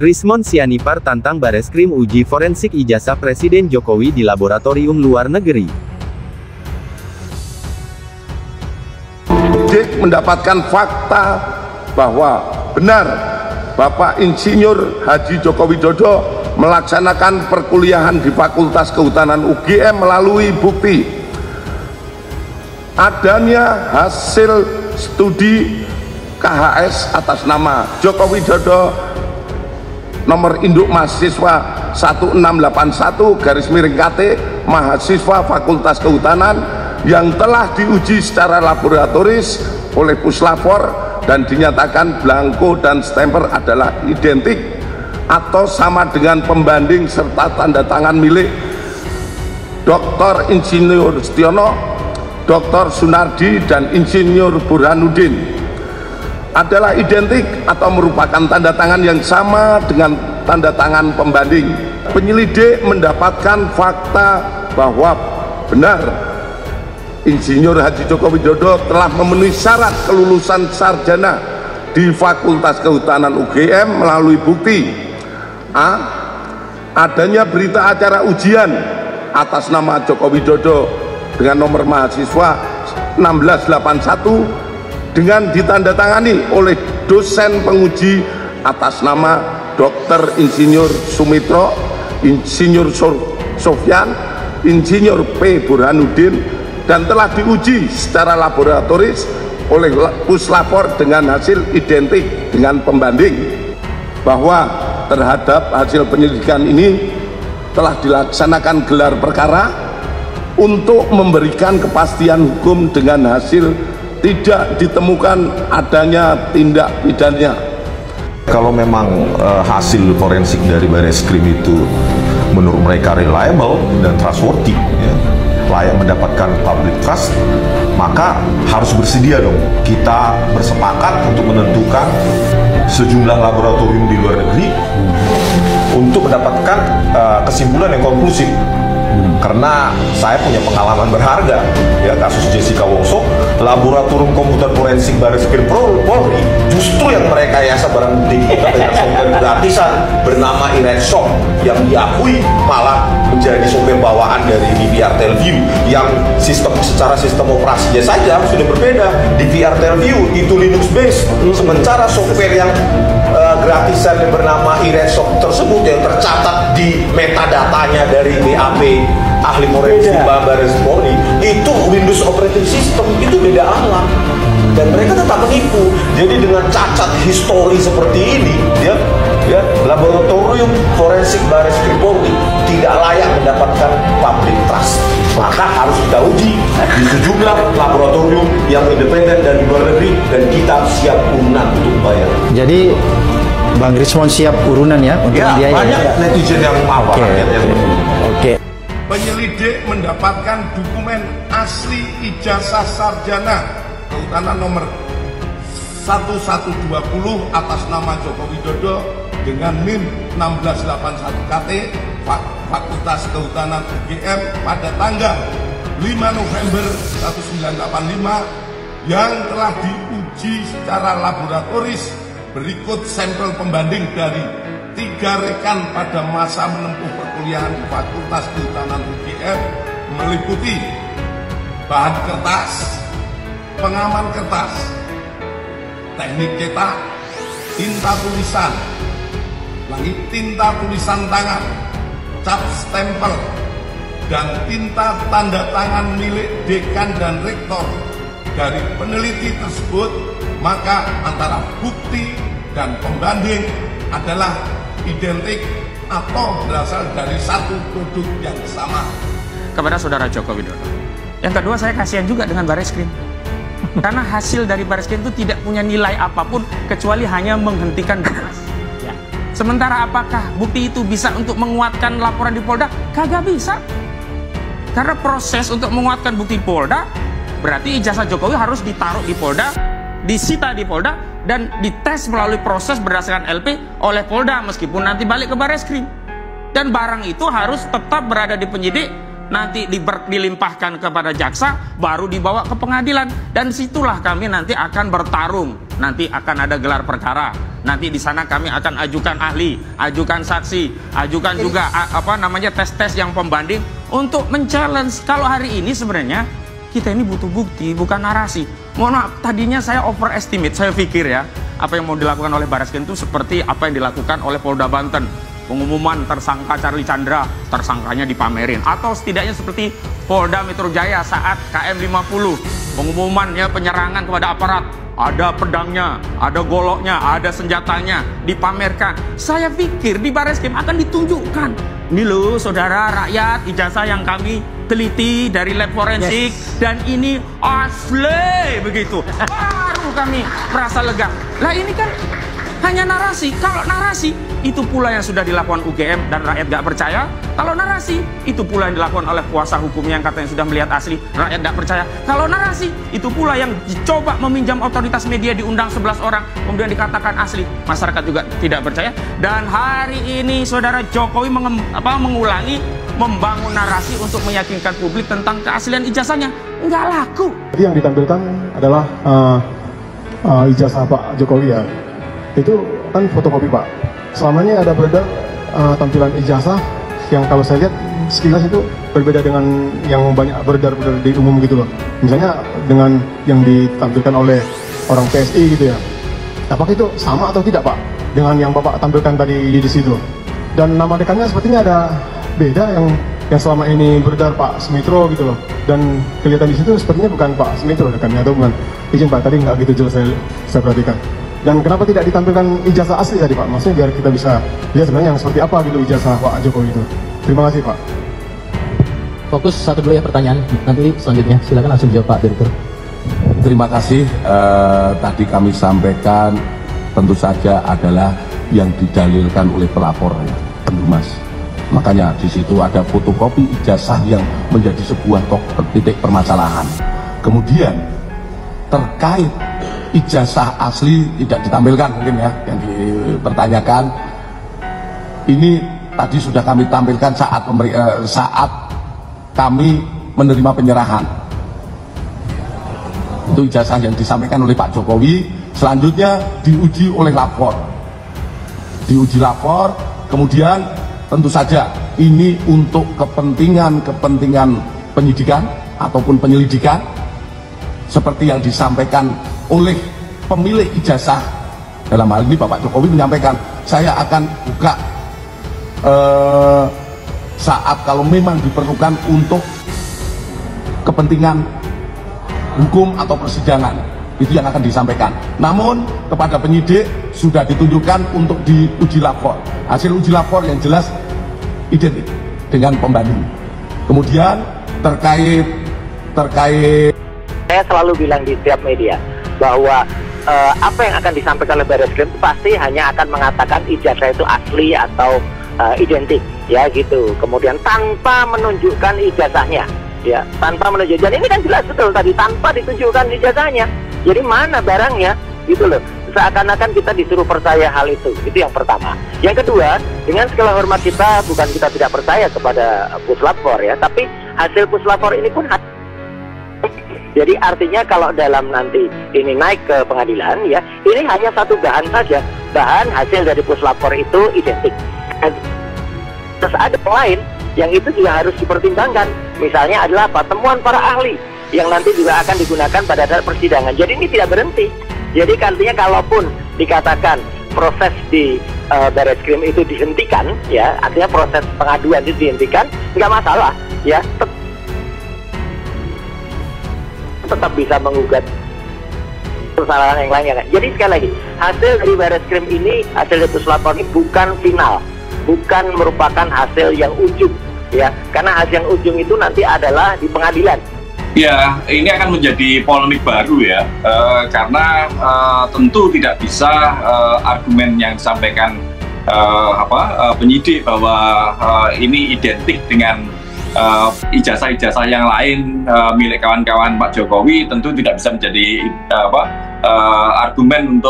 Rismond Sianipar tantang Bareskrim uji forensik ijazah Presiden Jokowi di laboratorium luar negeri. Mendapatkan fakta bahwa benar Bapak Insinyur Haji Joko Widodo melaksanakan perkuliahan di Fakultas Kehutanan UGM melalui bukti adanya hasil studi KHS atas nama Joko Widodo nomor induk mahasiswa 1681/KT mahasiswa Fakultas Kehutanan yang telah diuji secara laboratoris oleh Puslapor dan dinyatakan belangko dan stemper adalah identik atau sama dengan pembanding serta tanda tangan milik Dr. Insinyur Setiono, Dr. Sunardi dan Insinyur Burhanuddin adalah identik atau merupakan tanda tangan yang sama dengan tanda tangan pembanding. Penyelidik mendapatkan fakta bahwa benar Insinyur Haji Joko Widodo telah memenuhi syarat kelulusan sarjana di Fakultas Kehutanan UGM melalui bukti A. Adanya berita acara ujian atas nama Joko Widodo dengan nomor mahasiswa 1681 dengan ditandatangani oleh dosen penguji atas nama Dr. Insinyur Sumitro, Insinyur Sofyan, Insinyur P. Burhanuddin, dan telah diuji secara laboratoris oleh Puslapor dengan hasil identik dengan pembanding, bahwa terhadap hasil penyelidikan ini telah dilaksanakan gelar perkara untuk memberikan kepastian hukum dengan hasil tidak ditemukan adanya tindak pidana. Kalau memang hasil forensik dari Bareskrim itu menurut mereka reliable dan trustworthy, ya, layak mendapatkan public trust, maka harus bersedia dong kita bersepakat untuk menentukan sejumlah laboratorium di luar negeri untuk mendapatkan kesimpulan yang konklusif. Karena saya punya pengalaman berharga, ya, kasus Jessica Wongso, laboratorium komputer forensik Bareskrim Polri justru yang merekayasa barang bukti kita dengan software gratisan bernama Iretshop yang diakui malah menjadi software bawaan dari DVR Telview yang secara sistem operasinya saja sudah berbeda. DVR Telview itu Linux based, sementara software yang gratisan yang bernama Iretshop tersebut yang tercatat di metadatanya dari BAP ahli forensik Bareskrim itu Windows operating system, itu beda alam dan mereka tetap menipu. Jadi dengan cacat histori seperti ini, ya laboratorium forensik Bareskrim Polri tidak layak mendapatkan public trust, maka harus kita uji di sejumlah laboratorium yang independen dan di luar negeri, dan kita siap urunan untuk bayar. Jadi Bang Rismond siap urunan ya untuk biaya. Banyak netizen yang mau. Oke. Penyelidik mendapatkan dokumen asli ijazah sarjana Kehutanan nomor 1120 atas nama Joko Widodo dengan NIM 1681KT Fakultas Kehutanan UGM pada tanggal 5 November 1985 yang telah diuji secara laboratoris. Berikut sampel pembanding dari 3 rekan pada masa menempuh perkuliahan di Fakultas Kehutanan UGM, meliputi bahan kertas, pengaman kertas, teknik cetak, tinta tulisan, lagi tinta tulisan tangan, cap stempel, dan tinta tanda tangan milik dekan dan rektor. Dari peneliti tersebut, maka antara bukti dan pembanding adalah identik atau berasal dari satu produk yang sama. Kepada Saudara Joko Widodo. Yang kedua, saya kasihan juga dengan Bareskrim. Karena hasil dari Bareskrim itu tidak punya nilai apapun kecuali hanya menghentikan berkas. Sementara apakah bukti itu bisa untuk menguatkan laporan di Polda? Kagak bisa. Karena proses untuk menguatkan bukti Polda, berarti ijazah Jokowi harus ditaruh di Polda, disita di Polda, dan dites melalui proses berdasarkan LP oleh Polda meskipun nanti balik ke Bareskrim. Dan barang itu harus tetap berada di penyidik nanti dilimpahkan kepada jaksa, baru dibawa ke pengadilan, dan situlah kami nanti akan bertarung. Nanti akan ada gelar perkara. Nanti di sana kami akan ajukan ahli, ajukan saksi, ajukan juga tes-tes yang pembanding untuk men-challenge. Kalau hari ini sebenarnya kita ini butuh bukti, bukan narasi. Mohon maaf, tadinya saya overestimate, saya pikir ya, apa yang mau dilakukan oleh Barreskrim itu seperti apa yang dilakukan oleh Polda Banten. Pengumuman tersangka Charlie Chandra, tersangkanya dipamerin. Atau setidaknya seperti Polda Metro Jaya saat KM 50, pengumumannya penyerangan kepada aparat. Ada pedangnya, ada goloknya, ada senjatanya, dipamerkan. Saya pikir di Barreskrim akan ditunjukkan. Ini loh saudara rakyat, ijazah yang kami teliti dari lab forensik, dan ini asli begitu. Baru kami merasa lega. Lah ini kan hanya narasi. Kalau narasi, itu pula yang sudah dilakukan UGM dan rakyat gak percaya. Kalau narasi, itu pula yang dilakukan oleh kuasa hukumnya yang katanya sudah melihat asli, rakyat gak percaya. Kalau narasi, itu pula yang dicoba meminjam otoritas media, diundang 11 orang, kemudian dikatakan asli, masyarakat juga tidak percaya. Dan hari ini saudara Jokowi mengulangi, membangun narasi untuk meyakinkan publik tentang keaslian ijazahnya. Nggak laku. Jadi yang ditampilkan adalah ijazah Pak Jokowi ya. Itu kan fotokopi Pak. Selama ini ada beredar tampilan ijazah yang kalau saya lihat sekilas itu berbeda dengan yang banyak beredar di umum gitu loh. Misalnya dengan yang ditampilkan oleh orang PSI gitu ya. Apakah itu sama atau tidak Pak dengan yang Bapak tampilkan tadi di situ? Dan nama rekannya sepertinya ada beda yang selama ini beredar Pak Smitro gitu loh. Dan kelihatan di situ sepertinya bukan Pak Smitro rekannya, atau bukan. Izin Pak, tadi nggak gitu jelas saya perhatikan. Dan kenapa tidak ditampilkan ijazah asli tadi Pak? Maksudnya biar kita bisa lihat sebenarnya yang seperti apa gitu ijazah Pak Jokowi itu. Terima kasih Pak. Fokus satu dulu ya pertanyaan, nanti selanjutnya silakan langsung jawab Pak Direktur. Terima kasih. Tadi kami sampaikan tentu saja adalah yang didalilkan oleh pelapor ya, Mas. Makanya di situ ada fotokopi ijazah yang menjadi sebuah titik permasalahan. Kemudian terkait ijazah asli tidak ditampilkan mungkin ya yang dipertanyakan, ini tadi sudah kami tampilkan saat kami menerima penyerahan. Itu ijazah yang disampaikan oleh Pak Jokowi. Selanjutnya diuji oleh lapor, kemudian tentu saja ini untuk kepentingan penyidikan ataupun penyelidikan seperti yang disampaikan oleh pemilik ijazah. Dalam hal ini Bapak Jokowi menyampaikan, saya akan buka saat kalau memang diperlukan untuk kepentingan hukum atau persidangan, itu yang akan disampaikan. Namun kepada penyidik sudah ditunjukkan untuk diuji lapor. Hasil uji lapor yang jelas identik dengan pembanding. Kemudian terkait saya selalu bilang di setiap media bahwa apa yang akan disampaikan oleh Barreskrim itu pasti hanya akan mengatakan ijazah itu asli atau identik ya gitu. Kemudian tanpa menunjukkan ijazahnya ya, tanpa menunjukkan. Dan ini kan jelas betul tadi, tanpa ditunjukkan ijazahnya. Jadi mana barangnya gitu loh. Seakan-akan kita disuruh percaya hal itu. Itu yang pertama. Yang kedua, dengan segala hormat kita, bukan kita tidak percaya kepada puslapor ya, tapi hasil puslapor ini pun jadi artinya kalau dalam nanti ini naik ke pengadilan ya, ini hanya satu bahan saja, bahan hasil dari puslapor itu identik. Terus ada yang lain yang itu juga harus dipertimbangkan. Misalnya adalah apa? Temuan para ahli yang nanti juga akan digunakan pada saat persidangan. Jadi ini tidak berhenti. Jadi artinya kalaupun dikatakan proses di Barreskrim itu dihentikan, ya artinya proses pengaduan itu dihentikan, nggak masalah, ya tetap bisa menggugat kesalahan yang lainnya. Jadi sekali lagi, hasil dari Barreskrim ini, hasil dari puslapor ini bukan final, bukan merupakan hasil yang ujung, ya karena hasil yang ujung itu nanti adalah di pengadilan. Ya, ini akan menjadi polemik baru ya, karena tentu tidak bisa argumen yang disampaikan penyidik bahwa ini identik dengan ijazah-ijazah yang lain milik kawan-kawan Pak Jokowi, tentu tidak bisa menjadi argumen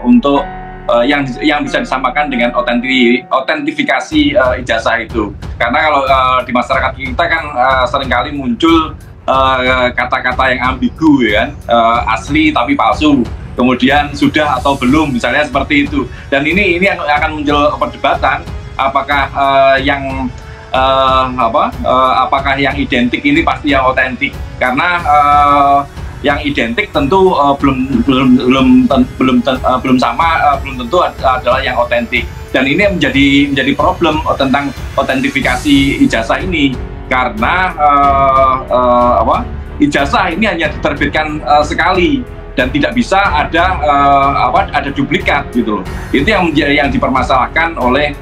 untuk yang bisa disamakan dengan otentifikasi ijazah itu. Karena kalau di masyarakat kita kan seringkali muncul kata-kata yang ambigu, ya kan, asli tapi palsu, kemudian sudah atau belum, misalnya seperti itu. Dan ini yang akan muncul perdebatan, apakah apakah yang identik ini pasti yang otentik? Karena yang identik tentu belum tentu adalah yang otentik. Dan ini menjadi problem tentang otentifikasi ijazah ini, karena ijazah ini hanya diterbitkan sekali dan tidak bisa ada duplikat gitu loh. Itu yang dipermasalahkan oleh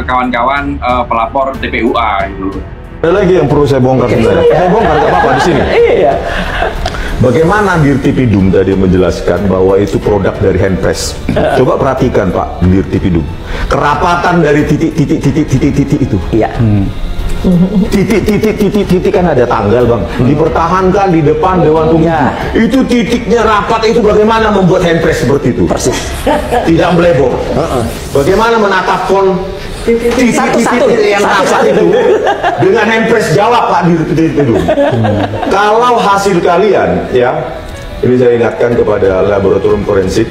kawan-kawan pelapor TPUA itu. Ada lagi yang perlu saya bongkar sebenarnya. Saya bongkar nggak apa-apa di sini. Iya. Bagaimana Dirtipidum tadi menjelaskan bahwa itu produk dari handpress. Coba perhatikan Pak Dirtipidum. Kerapatan dari titik-titik itu. Iya. Titik kan ada tanggal Bang, dipertahankan di depan Dewan Pembina. Itu titiknya rapat, itu bagaimana membuat handpress seperti itu? Persis. Tidak melebor. Bagaimana menatap font titik-titik yang rapat itu dengan handpress? Jawab Pak Dirtipidum. Kalau hasil kalian, ya, ini saya ingatkan kepada laboratorium forensik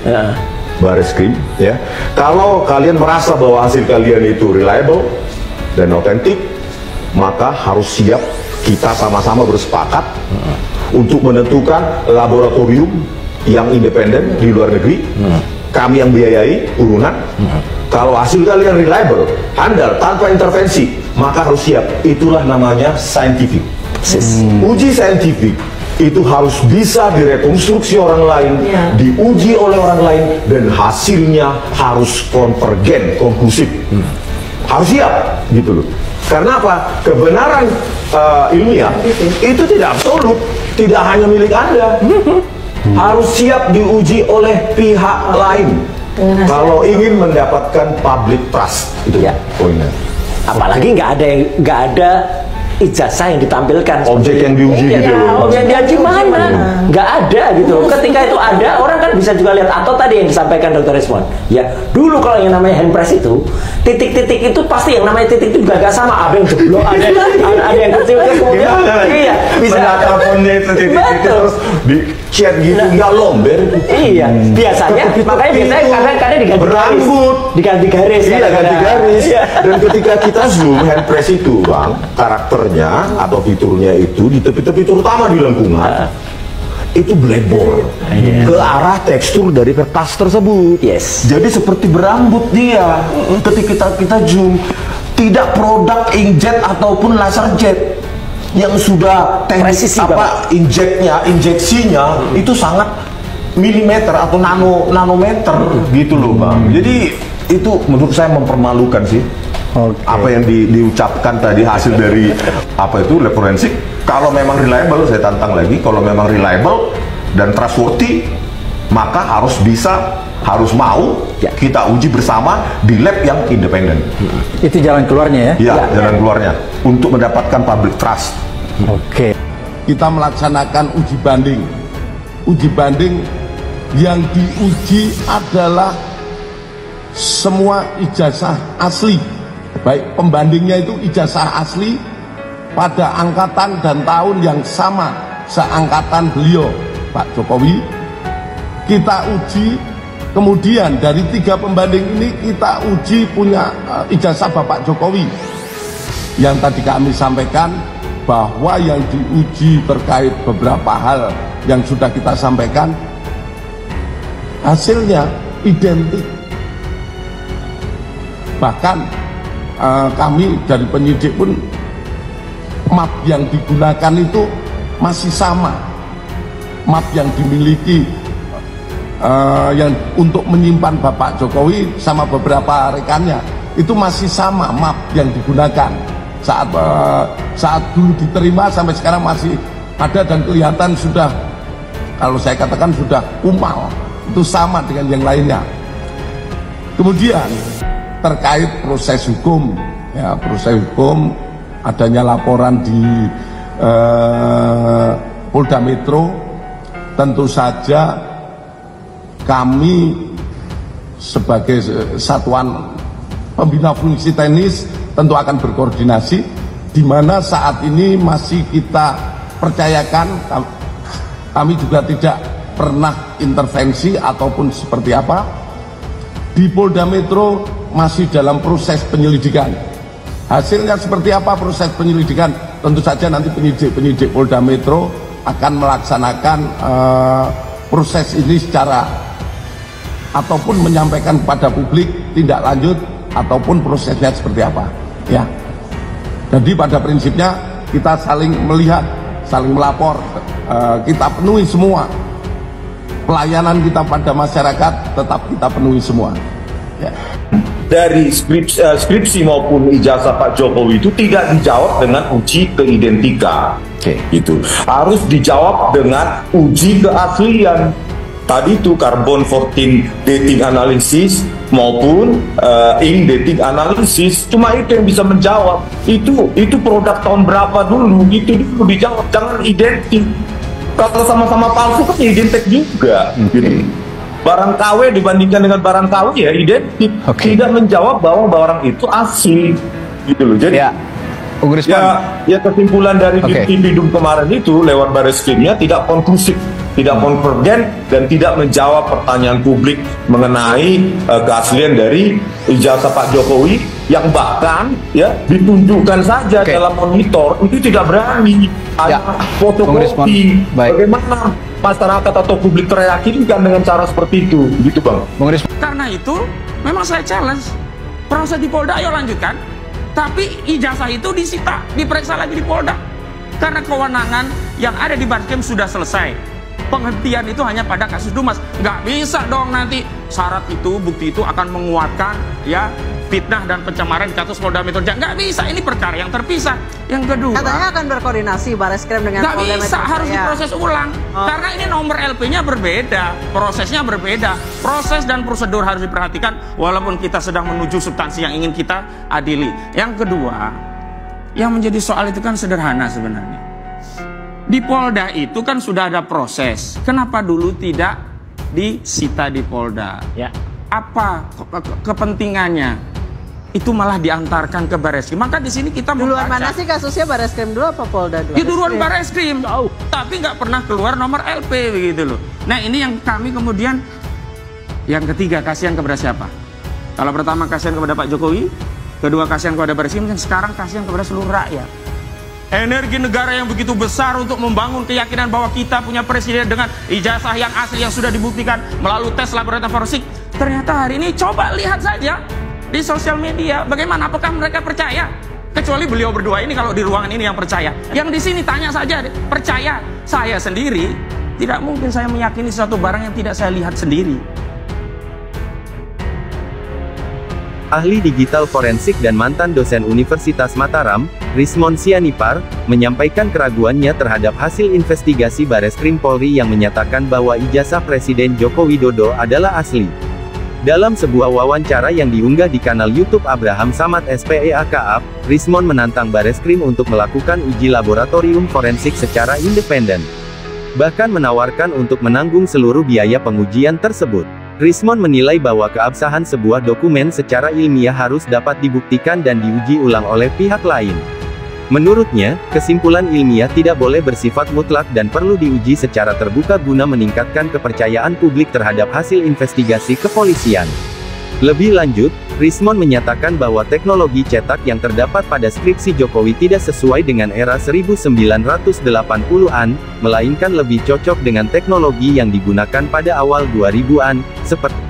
Bareskrim, ya, kalau kalian merasa bahwa hasil kalian itu reliable dan otentik, maka harus siap kita sama-sama bersepakat untuk menentukan laboratorium yang independen di luar negeri. Kami yang biayai urunan. Kalau hasil kalian reliable, handal, tanpa intervensi, maka harus siap. Itulah namanya scientific. Uji saintifik itu harus bisa direkonstruksi orang lain, diuji oleh orang lain, dan hasilnya harus konvergen, konklusif. Harus siap, gitu loh. Karena apa? Kebenaran ilmiah itu tidak absolut, tidak hanya milik Anda. Harus siap diuji oleh pihak lain. Kalau ingin mendapatkan public trust, itu poinnya. Apalagi nggak ada ijazah yang ditampilkan. Objek yang diuji gitu loh. Objek yang gimana? Nggak ada gitu. Ketika itu ada, orang kan bisa juga lihat. Atau tadi yang disampaikan Dr. Resmond, ya dulu kalau yang namanya handpress itu, titik-titik itu pasti yang namanya titik itu juga gak sama. Ada yang jeblok, ada yang kecil, kemudian iya bisa penatapannya itu titik-titik terus di chat gitu, nggak lomber. Iya, biasanya makanya kadang-kadang diganti garis. Iya, ganti garis. Dan ketika kita zoom handpress itu Bang, karakternya atau fiturnya itu di tepi-tepi terutama di lengkungan itu blackboard ke arah tekstur dari kertas tersebut. Jadi seperti berambut dia. Ketika kita zoom, tidak produk inkjet ataupun laser jet yang sudah teknik injeksinya itu sangat milimeter atau nanometer gitu loh Bang. Jadi itu menurut saya mempermalukan sih. Apa yang diucapkan tadi hasil dari apa itu lab forensik. Kalau memang reliable, saya tantang lagi, kalau memang reliable dan trustworthy, maka harus mau kita uji bersama di lab yang independen. Itu jalan keluarnya ya? Ya, jalan keluarnya untuk mendapatkan public trust. Kita melaksanakan uji banding. Uji banding yang diuji adalah semua ijazah asli. Baik pembandingnya itu ijazah asli pada angkatan dan tahun yang sama seangkatan beliau Pak Jokowi. Kita uji, kemudian dari 3 pembanding ini kita uji punya ijazah Bapak Jokowi. Yang tadi kami sampaikan bahwa yang diuji terkait beberapa hal yang sudah kita sampaikan, hasilnya identik. Bahkan kami dari penyidik pun map yang digunakan itu masih sama. Map yang dimiliki yang untuk menyimpan Bapak Jokowi sama beberapa rekannya itu masih sama map yang digunakan saat dulu diterima sampai sekarang masih ada dan kelihatan sudah, kalau saya katakan sudah kumal, itu sama dengan yang lainnya. Kemudian terkait proses hukum, ya proses hukum adanya laporan di Polda Metro, tentu saja kami sebagai satuan pembina fungsi teknis tentu akan berkoordinasi, di mana saat ini masih kita percayakan, kami juga tidak pernah intervensi ataupun seperti apa. Di Polda Metro masih dalam proses penyelidikan. Hasilnya seperti apa proses penyelidikan? Tentu saja nanti penyidik Polda Metro akan melaksanakan proses ini secara ataupun menyampaikan kepada publik tindak lanjut ataupun prosesnya seperti apa. Ya. Jadi pada prinsipnya kita saling melihat, saling melapor, kita penuhi semua. Pelayanan kita pada masyarakat tetap kita penuhi semua. Ya. Dari skripsi maupun ijazah Pak Jokowi itu tidak dijawab dengan uji keidentikan, gitu. Harus dijawab dengan uji keaslian. Tadi itu carbon 14 dating analysis maupun ink dating analysis, cuma itu yang bisa menjawab. Itu produk tahun berapa dulu, itu dulu dijawab, jangan identik. Kalau sama-sama palsu kan identik juga. Gitu. Barang KW dibandingkan dengan barang KW ya identik, tidak menjawab bahwa barang itu asli, gitu loh. Jadi ya kesimpulan dari Bidum kemarin itu lewat Bareskrimnya tidak konklusif, tidak konvergen, dan tidak menjawab pertanyaan publik mengenai keaslian dari ijazah Pak Jokowi yang bahkan ya ditunjukkan saja dalam monitor itu tidak berani ada fotokopi. Bagaimana masyarakat atau publik teryakinkan dengan cara seperti itu, gitu Bang? Karena itu memang saya challenge proses di Polda, ayo lanjutkan, tapi ijazah itu disita, diperiksa lagi di Polda, karena kewenangan yang ada di Bareskrim sudah selesai. Penghentian itu hanya pada kasus Dumas. Nggak bisa dong nanti syarat itu, bukti itu akan menguatkan ya fitnah dan pencemaran di kasus Polda Metro Jaya. Nggak bisa, ini perkara yang terpisah. Yang kedua, katanya akan berkoordinasi Bareskrim dengan Polda Metro Jaya. Nggak bisa, harus diproses ulang. Karena ini nomor LP-nya berbeda, prosesnya berbeda. Proses dan prosedur harus diperhatikan walaupun kita sedang menuju substansi yang ingin kita adili. Yang kedua, yang menjadi soal itu kan sederhana sebenarnya. Di Polda itu kan sudah ada proses. Kenapa dulu tidak disita di Polda? Ya. Apa kepentingannya? Itu malah diantarkan ke Bareskrim. Maka di sini kita duluan mana sih kasusnya, Bareskrim dulu apa Polda dulu? Ya duluan Bareskrim. Tapi nggak pernah keluar nomor LP begitu loh. Nah ini yang kami kemudian yang ketiga, kasihan kepada siapa? Kalau pertama kasihan kepada Pak Jokowi, kedua kasihan kepada Bareskrim, dan sekarang kasihan kepada seluruh rakyat. Energi negara yang begitu besar untuk membangun keyakinan bahwa kita punya presiden dengan ijazah yang asli yang sudah dibuktikan melalui tes laboratorium forensik. Ternyata hari ini coba lihat saja di sosial media bagaimana, apakah mereka percaya? Kecuali beliau berdua ini kalau di ruangan ini yang percaya. Yang di sini tanya saja, percaya. Saya sendiri tidak mungkin saya meyakini sesuatu barang yang tidak saya lihat sendiri. Ahli digital forensik dan mantan dosen Universitas Mataram, Rismon Sianipar, menyampaikan keraguannya terhadap hasil investigasi Bareskrim Polri yang menyatakan bahwa ijazah Presiden Joko Widodo adalah asli. Dalam sebuah wawancara yang diunggah di kanal YouTube Abraham Samad SPEAKAP, Rismon menantang Bareskrim untuk melakukan uji laboratorium forensik secara independen. Bahkan menawarkan untuk menanggung seluruh biaya pengujian tersebut. Rismon menilai bahwa keabsahan sebuah dokumen secara ilmiah harus dapat dibuktikan dan diuji ulang oleh pihak lain. Menurutnya, kesimpulan ilmiah tidak boleh bersifat mutlak dan perlu diuji secara terbuka guna meningkatkan kepercayaan publik terhadap hasil investigasi kepolisian. Lebih lanjut, Rismon menyatakan bahwa teknologi cetak yang terdapat pada skripsi Jokowi tidak sesuai dengan era 1980-an, melainkan lebih cocok dengan teknologi yang digunakan pada awal 2000-an, seperti